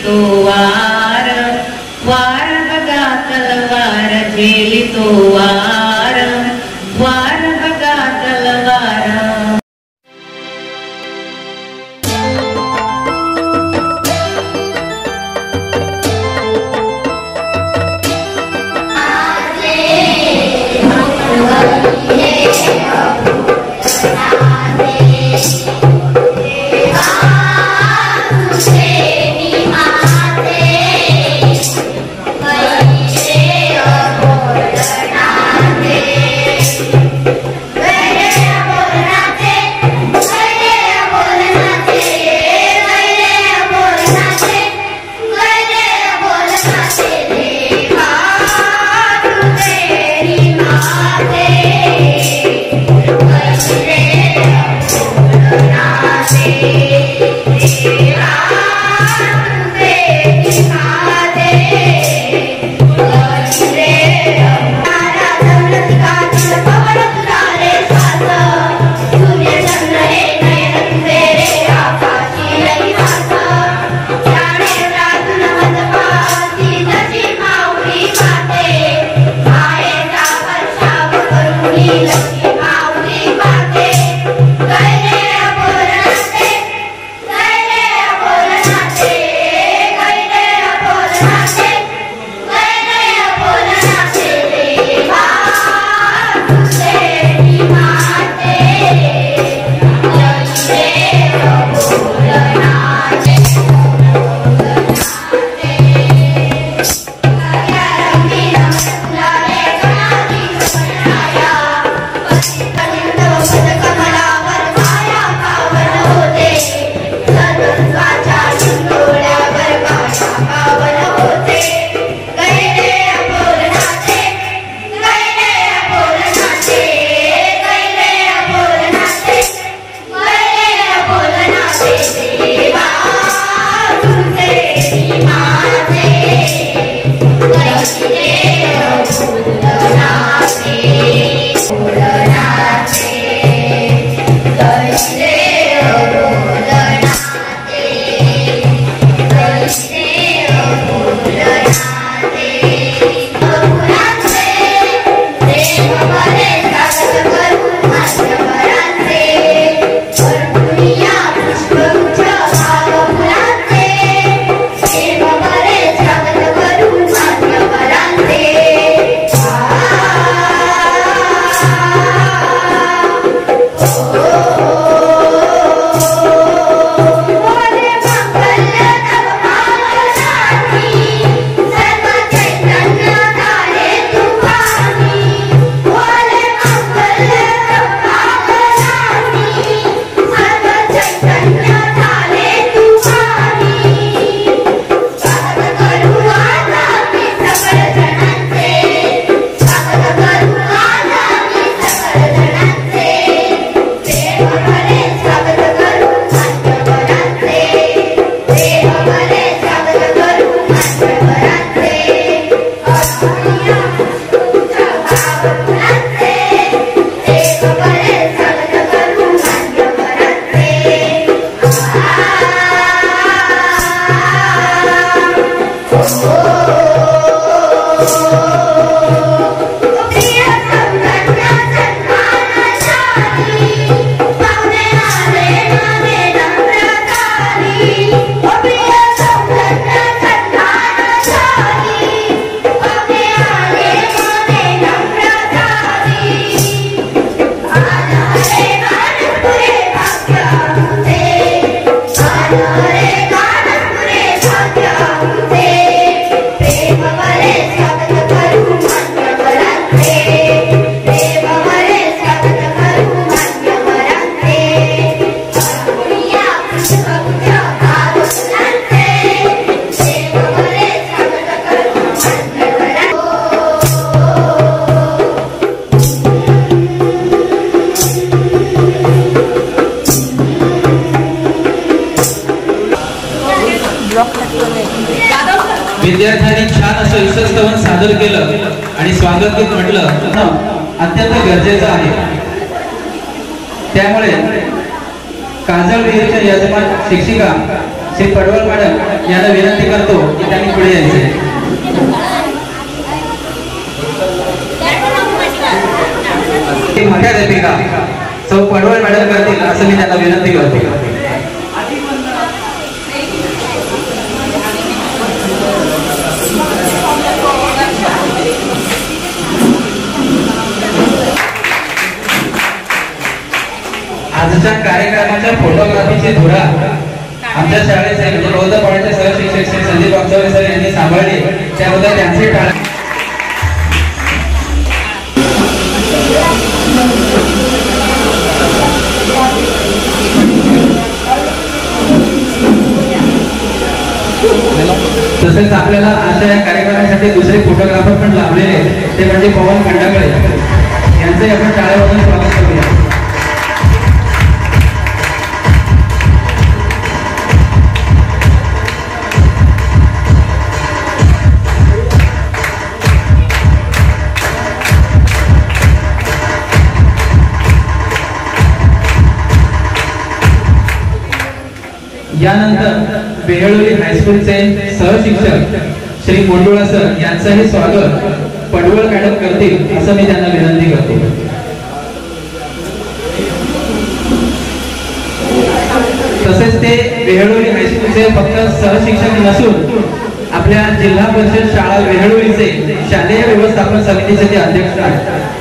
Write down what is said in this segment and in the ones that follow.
तो वार वार बघा तलवार झेली तो वार वार बघा तलवार। विद्यार्थ्यांनी छान असं ईशस्तवन सादर केलं आणि स्वागत गीत म्हटलं अत्यंत गरजेचं आहे। त्यामुळे काजळ विहीरच्या यजमान शिक्षिका श्री पडवळ मॅडम यांना विनंती करतो की त्यांनी पुढे यायचे. मुख्याध्यापिका सौ पडवळ मॅडम करतील असं मी त्यांना विनंती करतो. आजच्या कार्यक्रमाच्या फोटोग्राफीची धुरा आमच्या शाळेचे म्हणजे बौद्धपाड्याचे सहशिक्षक श्री संदीप वागचौरे सर यांनी सांभाळली, त्याबद्दल त्यांचे टाळे. तसेच आपल्याला अशा या कार्यक्रमासाठी दुसरे फोटोग्राफर पण लाभलेले ते म्हणजे पवन खंडागळे यांचे आपण टाळ्यावरून स्वागत करूया. यानंतर बेहळोली हायस्कूलचे सहशिक्षक श्री मोंडोळा सर यांचंही स्वागत पडवळ मॅडम करतील असं मी त्यांना विनंती करतो. तसेच ते बेहळोली हायस्कूलचे फक्त सहशिक्षक नसून आपल्या जिल्हा परिषद शाळा बेहळोलीचे शालेय व्यवस्थापन समितीचे ते अध्यक्ष आहेत.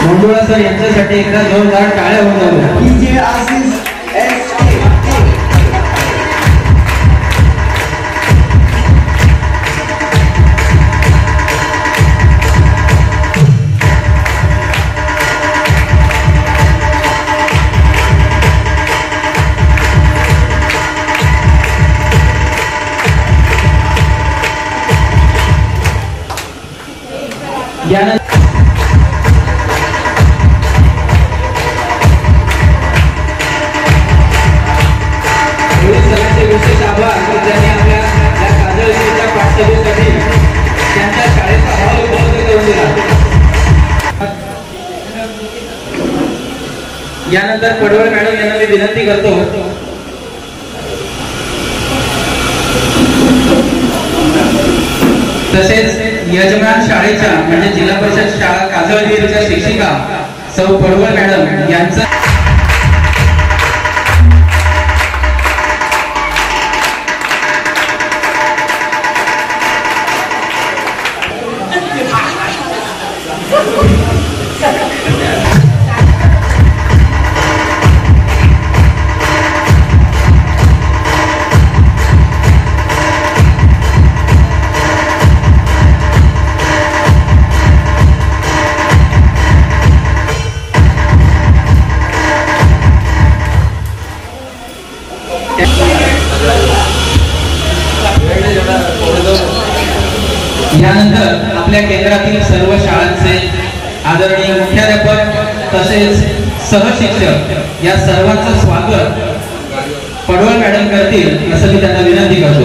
मोंडोळा सर यांच्यासाठी एकदा जोरदार टाळ्या होऊन जाऊ. यानंतर विशेष आभार त्यांनी आपल्या या काजळीच्या पाठशाळेसाठी त्यांच्या शाळेचा हॉल उपलब्ध करून दिला. यानंतर पडवळ मॅडम यांना मी विनंती करतो तसेच यजमान शाळेच्या म्हणजे जिल्हा परिषद शाळा काजळीच्या शिक्षिका सौ पडवळ मॅडम यांचा यानंतर आपल्या केंद्रातील सर्व शाळांचे आदरणीय मुख्याध्यापक तसेच सहशिक्षक या सर्वांचं स्वागत पडवळ मॅडम करतील असं मी त्यांना विनंती करतो.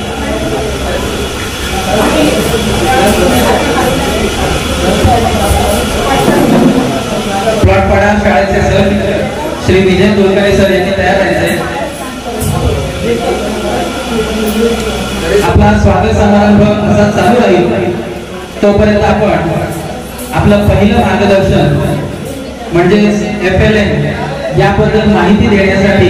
प्लॉटपाडा शाळेचे सहशिक्षक श्री विजय तोलकरे सर यांनी तयार राहायचे. आपला स्वागत समारंभ असा चालू राहील तोपर्यंत आपण आपलं पहिलं मार्गदर्शन म्हणजे FLN याबद्दल माहिती देण्यासाठी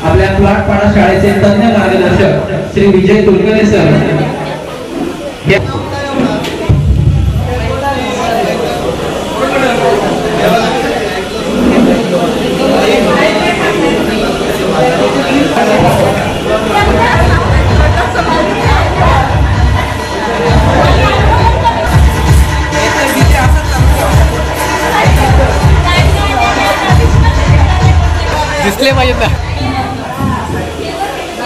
आपल्या प्लॉटपाडा शाळेचे तज्ञ मार्गदर्शक श्री विजय तोलकरे सर दिसले पाहिजेत ना.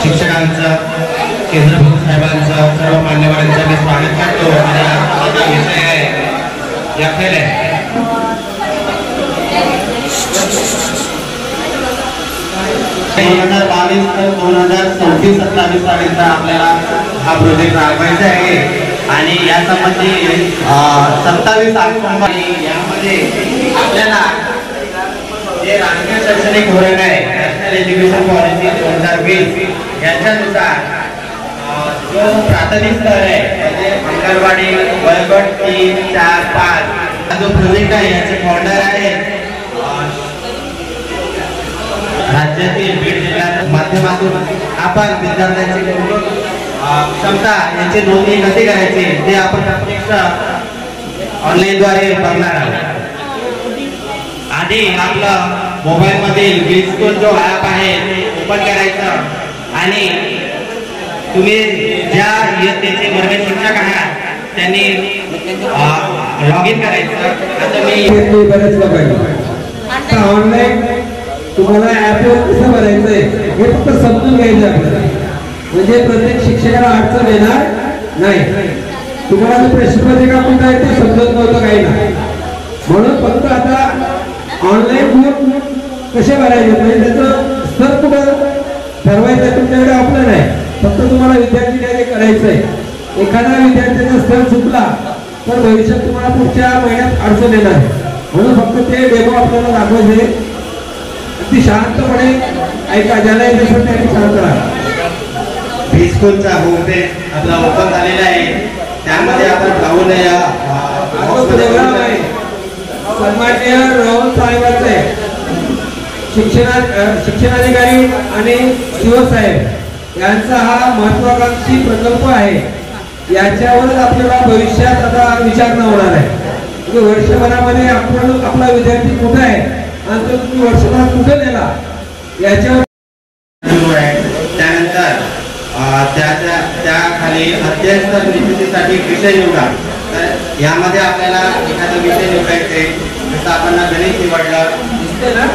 शिक्षकांचं केंद्र साहेबांचं सर्व मान्यवरांचं मी स्वागत करतो. विषय आहे FLN. 2022 ते 2036-27 पर्यंत आपल्याला हा प्रोजेक्ट राबवायचा आहे आणि यासंबंधी 27 ऑक्टोबर यामध्ये आपल्याला जे राष्ट्रीय शैक्षणिक धोरण आहे नॅशनल एज्युकेशन पॉलिसी 2020 याच्यानुसार जो प्राथमिक स्तर आहे म्हणजे अंगणवाडी वयोगट 3, 4, 5 हा जो प्रोजेक्ट आहे याचे फाउंडर आहे राज्यातील बीड जिल्ह्याच्या माध्यमातून आपण विद्यार्थ्यांची क्षमता यांची नोंदणी कशी करायची ते आपण प्रत्यक्ष ऑनलाईन द्वारे बघणार आहोत. आधी आपलं मोबाईल मधील बिलस्कूल जो ऍप आहे ते ओपन करायचं आणि तुम्ही ज्या इयत्तेचे वर्ग शिक्षक आहात त्यांनी लॉग इन करायचं. आता मी बरेच लोकांनी ऑनलाईन तुम्हाला ऍपवर कसं भरायचंय हे फक्त समजून घ्यायचं आपल्याला, म्हणजे प्रत्येक शिक्षकाला अडचण येणार नाही. तुम्हाला जो प्रश्नपत्रिका कुठं आहे ते समजत नव्हतं काही नाही, म्हणून फक्त आता ऑनलाईन कसे भरायचे म्हणजे त्याचं स्तर कुठं ठरवायचं तुमच्याकडे ऑप्शन आहे. फक्त तुम्हाला विद्यार्थी काय करायचंय. एखादा विद्यार्थ्याचा स्तर चुकला तर भविष्यात तुम्हाला पुढच्या महिन्यात अडचण येणार आहे, म्हणून फक्त ते डेमो आपल्याला दाखवायचे. अगदी शांतपणे ऐका, ज्याला येते त्यांनी शांत राहा. बिलस्कूलचा होम पेज आपला ओपन झालेला आहे, त्यामध्ये आपण पाहून सन्माननीय राहुल साहेबांचे शिक्षणाधिकारी आणि शिवसाहेब यांचा हा महत्वाकांक्षी प्रकल्प आहे. याच्यावरच आपल्याला भविष्यात आता विचारणा होणार आहे. म्हणजे वर्षभरामध्ये आपण आपला विद्यार्थी कुठे आहे आणि तो तुम्ही वर्षभरात कुठे नेला याच्यावर. त्यानंतर त्या खाली अध्ययन निश्चितीसाठी विषय निवडा. तर यामध्ये आपल्याला एखादा विषय निवडायचे, जसं आपण गणित निवडलं दिसते ना.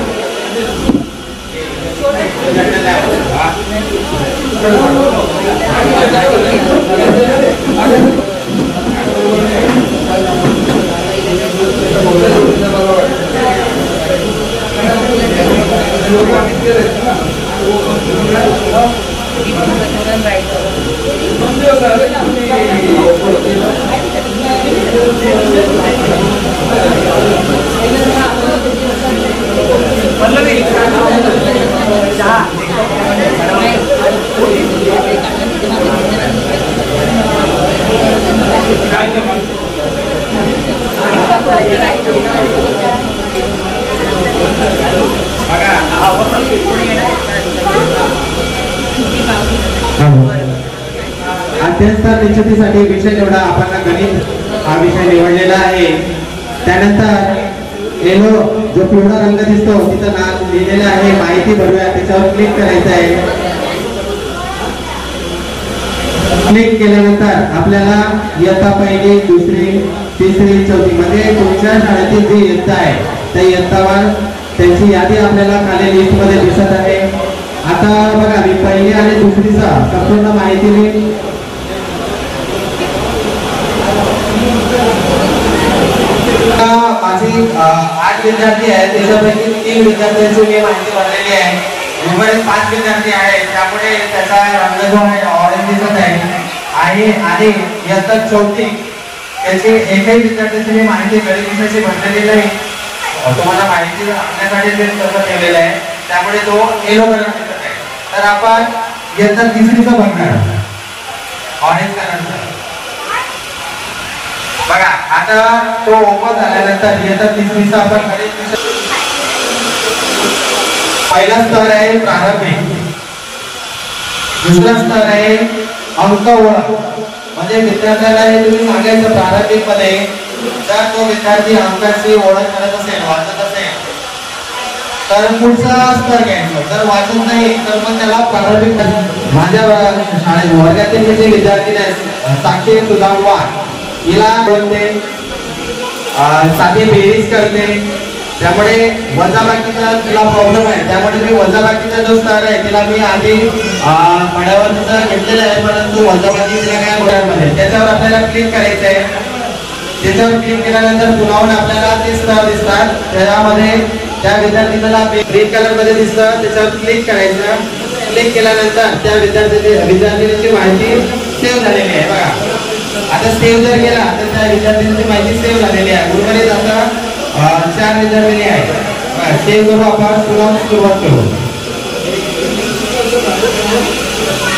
अध्ययन निश्चितीसाठी विषय निवडा. आपण गणित हा विषय निवडलेला आहे. त्यानंतर येलो जो पिवळा रंग दिसतो तिथं नाव लिहिलेलं आहे, माहिती भरूया, त्याच्यावर क्लिक करायचं आहे. क्लिक केल्यानंतर आपल्याला इयत्ता पहिली, दुसरी, तिसरी, चौथी म्हणजे तुमच्या शाळेतील जी इयत्ता आहे त्या इयत्तावर त्यांची यादी आपल्याला खाली लिस्ट मध्ये दिसत आहे. आता बघा, मी पहिली आणि दुसरीचा संपूर्ण माहिती मी माझी 8 विद्यार्थी आहेत, त्याच्यापैकी 3 विद्यार्थ्यांची मी माहिती भरलेली आहे. उर्वरित 5 विद्यार्थी आहेत, त्यामुळे त्याचा रंग जो आहे ऑरेंज दिसत आहे. आणि इयत्ता 4थी त्याची एकही विद्यार्थ्याची मी माहिती गणित विषयाची भरलेली नाही. तुम्हाला माहिती आणण्यासाठी ते सर्व ठेवलेलं आहे, त्यामुळे तो येलो कलर दिसत आहे. तर आपण इयत्ता 3रीचा भरणार ऑरेंज कलरचा. बघा, आता तो ओपन झाल्यानंतर इयत्ता 3रीचा आपण गणित पहिला स्तर आहे प्रारंभिक, दुसरा स्तर आहे अंक ओळख. म्हणजे विद्यार्थ्याला हे तुम्ही सांगायचं प्रारंभिक मध्ये जर तो विद्यार्थी अंकाची ओळख करत असेल, वाचत असेल तर पुढचा स्तर घ्यायचा. जर वाचत नाही तर मग त्याला प्रारंभिक. माझ्या शाळेत वर्गातील जे विद्यार्थी आहेत, साक्षी सुधारवा, हिला बोलते, साधी बेरीज करते, त्यामुळे वजाबाकीचा तिला प्रॉब्लेम आहे. त्यामुळे मी वजाबाकीचा जो स्तर आहे तिला मी आधी पडावर घेतलेला आहे, परंतु वजाबाकी तिला काय बोलायमध्ये त्याच्यावर आपल्याला क्लिक करायचं आहे. त्याच्यावर क्लिक केल्यानंतर पुन्हा आपल्याला ते स्तर दिसतात. त्यामध्ये त्या विद्यार्थ्याला ग्रीन कलर मध्ये दिसतं, त्याच्यावर क्लिक करायचं. क्लिक केल्यानंतर त्या विद्यार्थ्याची माहिती सेव्ह झालेली आहे. बघा, आता सेव्ह जर केला तर त्या विद्यार्थ्यांची माहिती सेव्ह झालेली आहे. उर्वरित आता 4 विद्यार्थी आहेत. ते करू आपण तुला सुरुवात करू.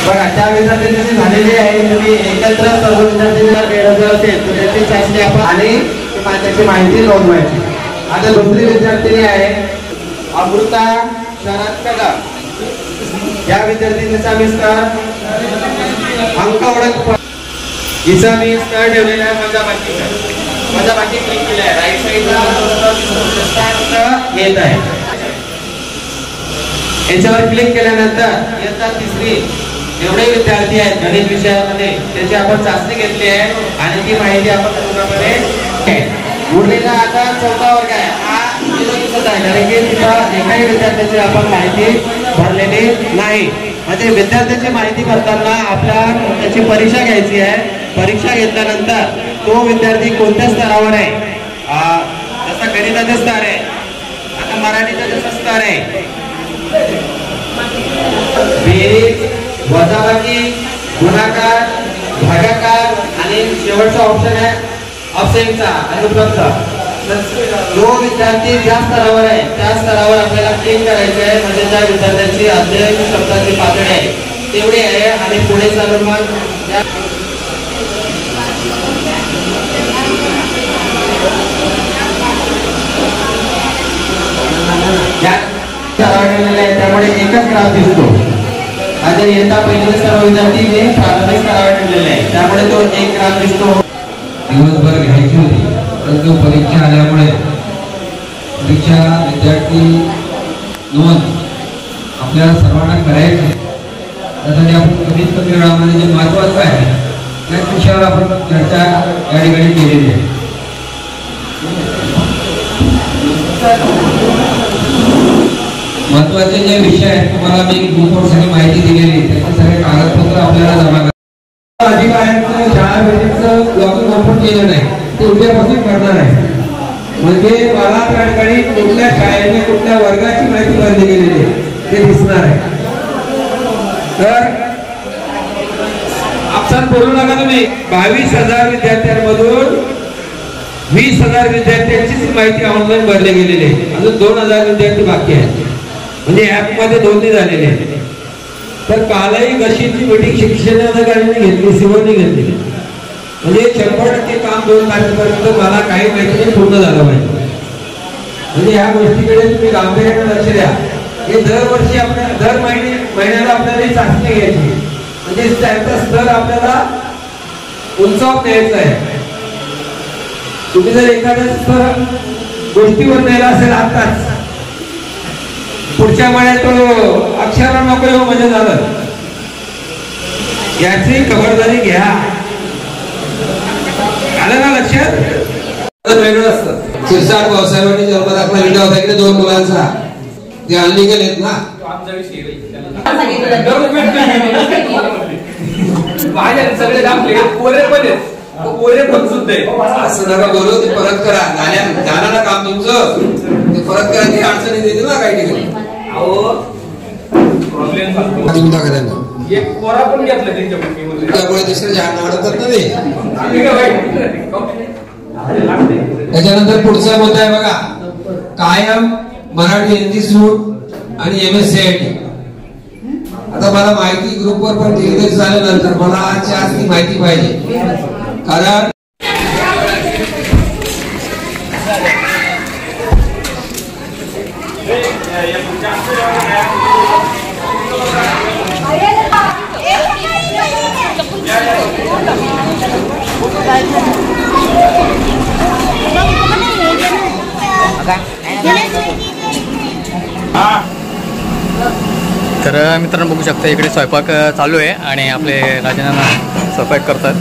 बघा त्या विद्यार्थ्यांची झालेली आहे. तुम्ही एकत्र सर्व विद्यार्थ्यांना वेळ असेल तर त्याची चाचणी आपण आणि त्याची माहिती नोंदवायची. आता दुसरी विद्यार्थिनी आहे अमृता शरद कदम. या विद्यार्थिनीचा मी स्तर अंक ओळख हिचा मी स्तर ठेवलेला आहे माझ्या बाकी क्लिक केला आहे. राईट साईडला येत आहे. याच्यावर क्लिक केल्यानंतर इयत्ता तिसरी जेवढे विद्यार्थी आहेत गणित विषयामध्ये त्याची आपण चाचणी घेतली आहे आणि ती माहिती आपण पूर्णपणे उरलेला आता चौथा वर्ग आहे. हा दिसत आहे कारण की तिथं एकाही विद्यार्थ्याची आपण माहिती भरलेली नाही. म्हणजे विद्यार्थ्याची माहिती भरताना आपल्या त्याची परीक्षा घ्यायची आहे. परीक्षा घेतल्यानंतर तो विद्यार्थी कोणत्या स्तरावर आहे, जसा गणिताचे स्तर आहे, आता मराठीचा जसा स्तर आहे, बेरीज, वजाबाकी, गुणाकार, भागाकार आणि शेवटचा ऑप्शन आहे अवशेषचा अनुपलब्ध. जो विद्यार्थी ज्या स्तरावर आहे त्या स्तरावर आपल्याला क्लिक करायचं आहे. म्हणजे त्या विद्यार्थ्यांची अध्ययन शब्दाची पातळी आहे तेवढी आहे आणि पुढे चालून मग त्यामुळे एकच ग्राफ दिसतो. आता येता पहिले सर्व विद्यार्थी हे प्राथमिक स्तरावर ठेवलेले आहे त्यामुळे तो एक ग्राफ दिसतो. दिवसभर घ्यायची होती परंतु परीक्षा आल्यामुळे परीक्षा विद्यार्थी नोंद आपल्याला सर्वांना करायची. त्यासाठी आपण कमीत कमी वेळामध्ये जे महत्त्वाचं आहे त्याच विषयावर आपण चर्चा या ठिकाणी केलेली आहे. महत्त्वाचे जे विषय आहेत तुम्हाला मी ग्रुपवर सगळी माहिती दिलेली त्याचे सगळे कागदपत्र आपल्याला जमा करायचे. अधिकाऱ्यांचं शाळा भेटीचं लॉगिन ओपन केलं नाही ते उद्यापासून करणार आहे. म्हणजे मला त्या ठिकाणी कुठल्या शाळेने कुठल्या वर्गाची माहिती भरली गेलेली आहे ते दिसणार आहे. तर आपण बोलू नका तुम्ही. 22,000 विद्यार्थ्यांमधून 20,000 विद्यार्थ्यांचीच माहिती ऑनलाईन भरली गेलेली आहे. अजून 2,000 विद्यार्थी बाकी आहेत. म्हणजे ऍप मध्ये दोन्ही झालेले आहेत. तर कालही गशीची मीटिंग शिक्षणाधिकाऱ्यांनी घेतली, सिव्हलनी घेतली. म्हणजे 100% काम 2 तारखेपर्यंत मला काही माहिती पूर्ण झालं पाहिजे. म्हणजे ह्या गोष्टीकडे तुम्ही गांभीर्याने लक्ष द्या. हे दरवर्षी आपल्याला दर महिन्याला आपल्याला ही चाचणी घ्यायची. म्हणजे त्याचा स्तर आपल्याला उंचावून न्यायचा आहे. तुम्ही जर एखाद्या स्तर गोष्टीवर नेला असेल आताच पुढच्या महिन्यात तो अक्षर नको येऊ म्हणजे झालं. याची खबरदारी घ्या. आलं ना लक्षात. वेगळं असतं. शिरसाट भाऊसाहेबांनी जन्म दाखला लिहिला होता की 2 मुलांचा ते अनलिगल आहेत ना. सगळे दाखले पोरे पण आहेत. पोरे पण सुद्धा असं नका बोलू. ते परत करा. झालं ना काम तुमचं ते परत करा. ती अडचणी देते ना काही ठिकाणी. पोरा पण घेतलं त्यांच्याकडून त्यामुळे दुसरे झाड अडकत नाही. त्याच्यानंतर पुढचा मुद्दा आहे बघा कायम मराठी हिंदी सूट आणि MSCIT. आता मला माहिती ग्रुपवर पण दिली झाल्यानंतर मला आज ती माहिती पाहिजे. कारण तर मित्रांनो बघू शकता इकडे स्वयंपाक चालू आहे आणि आपले राजांना स्वयंपाक करतात.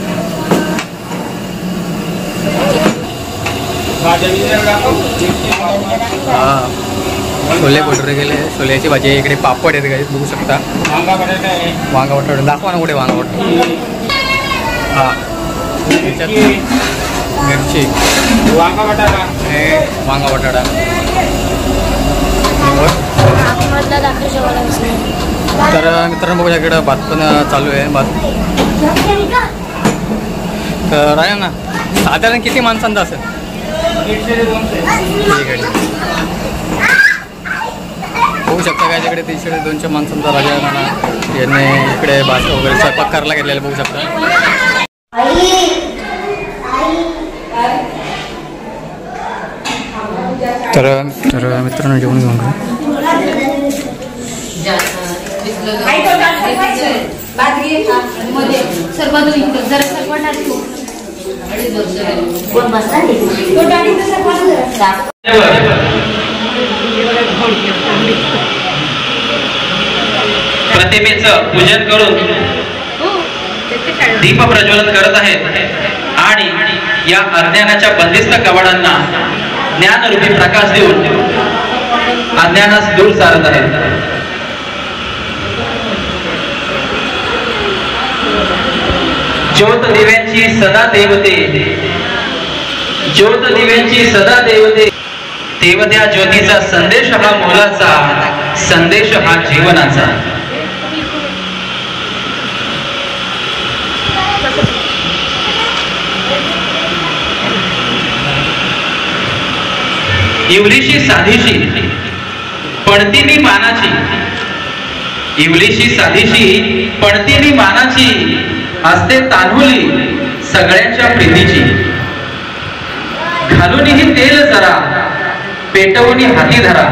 छोले भटुरे गेले. छोल्याची भाजी इकडे पापड आहेत काही बघू शकता. वांगा बटाटा दाखवा ना कुठे वांगा बटाटा. हां मिरची वांगा बटाटा वांगा बटाटा. तर मित्रांनो बघू इकडं भात पण चालू आहे. भात तर आहे ना साधारण किती माणसांचा असेल. ठीक आहे. बघू शकता काय इकडे 150-200 माणसांचा राजा यांनी इकडे भाषा वगैरे स्वयंपाक करायला घेतलेला बघू शकता. तर मित्रांनो जेवण घेऊन प्रतिमेचं पूजन करून दीप प्रज्वलन करत आहेत आणि या अज्ञानाच्या बंदिस्त कवाडांना ज्ञानरूपी प्रकाश देऊन अज्ञानास दूर सारत आहेत. ज्योत दिव्यांची सदा देवते, ज्योत दिव्यांची सदा देवते, देवत्या ज्योतीचा संदेश हा मोलाचा, संदेश हा जीवनाचा. इवलीशी साधीशी पणतीनी मानाची, इवलीशी साधीशी पणतीनी मानाची, असते तान्हुली सगळ्यांच्या प्रीतीची. घालूनही तेल जरा पेटवूनी हाती धरा,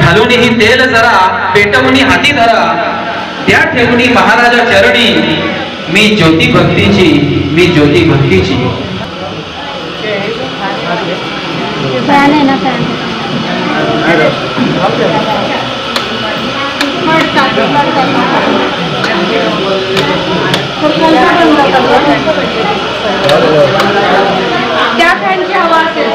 घालूनही तेल जरा पेटवूनी हाती धरा, त्या ठेवूनी महाराजा चरणी मी ज्योती भक्तीची, मी ज्योती भक्तीची. फॅन आहे ना फॅन. त्या फॅनची हवा असेल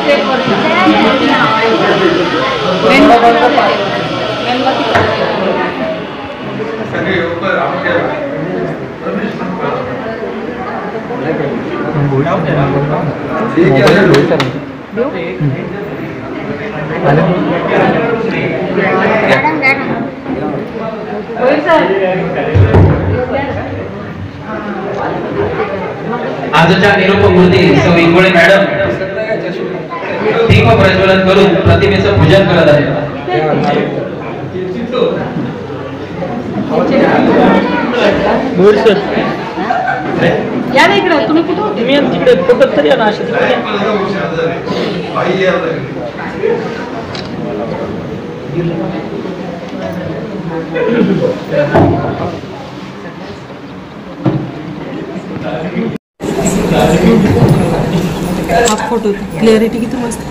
आजच्या निरूपक मूर्ती सौ इंगोळे मॅडम दीप प्रज्वलन करून प्रतिमेचं पूजन करत आहेत. या ना इकडे. तुम्ही कुठे होते? मी तिकडे कुठं तरी ना अशी हा फोटो क्लिअरिटी किती मस्त.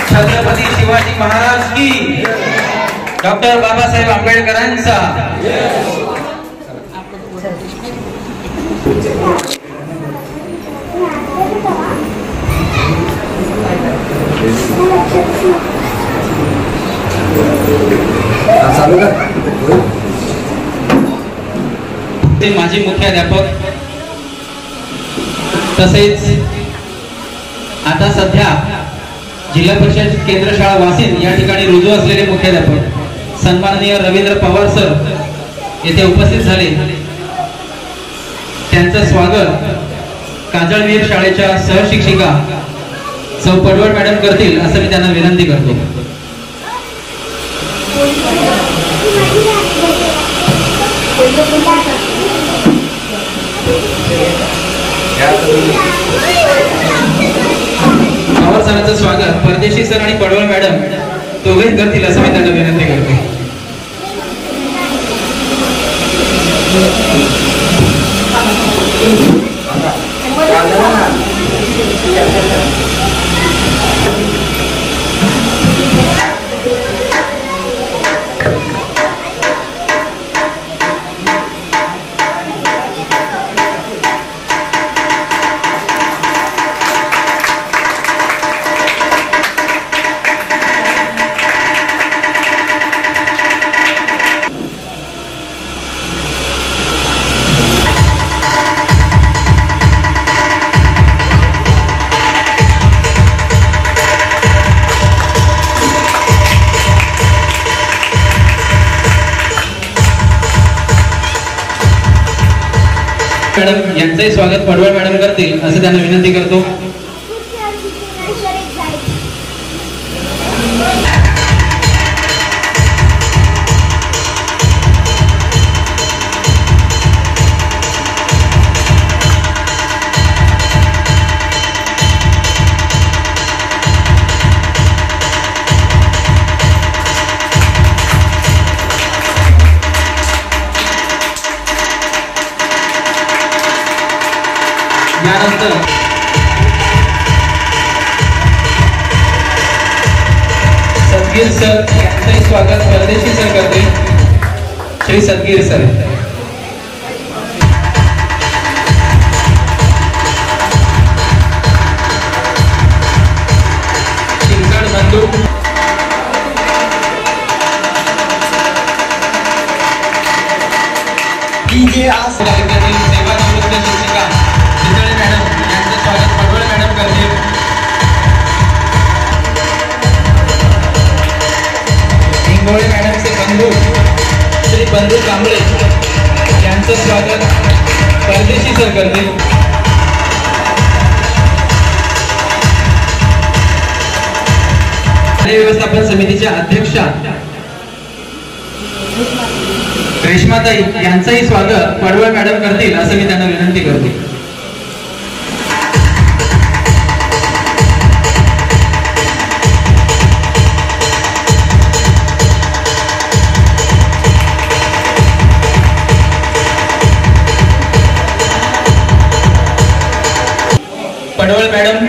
छत्रपती शिवाजी महाराज की, डॉक्टर बाबासाहेब आंबेडकरांचा ते माजी मुख्याध्यापक तसेच आता सध्या जिल्हा परिषद केंद्र शाळा वासिंद या ठिकाणी रुजू असलेले मुख्याध्यापक सन्माननीय रवींद्र पवार सर येथे उपस्थित झाले। त्यांचं स्वागत काजळवीर शाळेच्या सहशिक्षिका सौ पडवळ मॅडम करतील असं मी त्यांना विनंती करतो। पवार सरांचं स्वागत परदेशी सर आणि पडवळ मॅडम दोघेच करतील असं मी त्यांना विनंती करतो। मॅडम यांचंही स्वागत पडवळ मॅडम करतील असं त्यांना विनंती करतो। यानंतर सदगीर सर यांचंही स्वागत परदेशी सर करतील, श्री सदगीर सर। शिंकड बंधू सेवा निवृत्त शिक्षिका मॅडम यांचं स्वागत पडवळ मॅडम करतील। हिंगोळे मॅडमचे बंधू श्री बंधू कांबळे यांचं स्वागत परदेशी सर करतील। व्यवस्थापन समितीच्या अध्यक्षा रेश्माताई यांचंही स्वागत पडवळ मॅडम करतील असं मी त्यांना विनंती करते। पडवळ मॅडम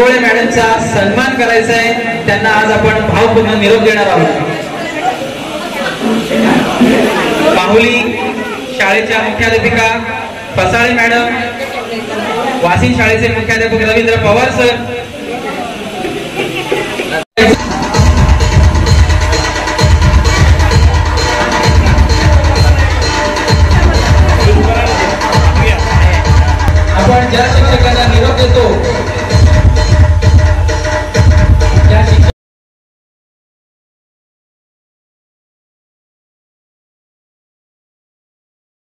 इंगोळे मॅडमचा सन्मान करायचा आहे. त्यांना आज आपण भावपूर्ण निरोप देणार आहोत. माहुली शाळेच्या मुख्याध्यापिका पसाळे मॅडम, वाशिम शाळेचे मुख्याध्यापक रवींद्र पवार सर, आपण ज्या शिक्षकांना निरोप देतो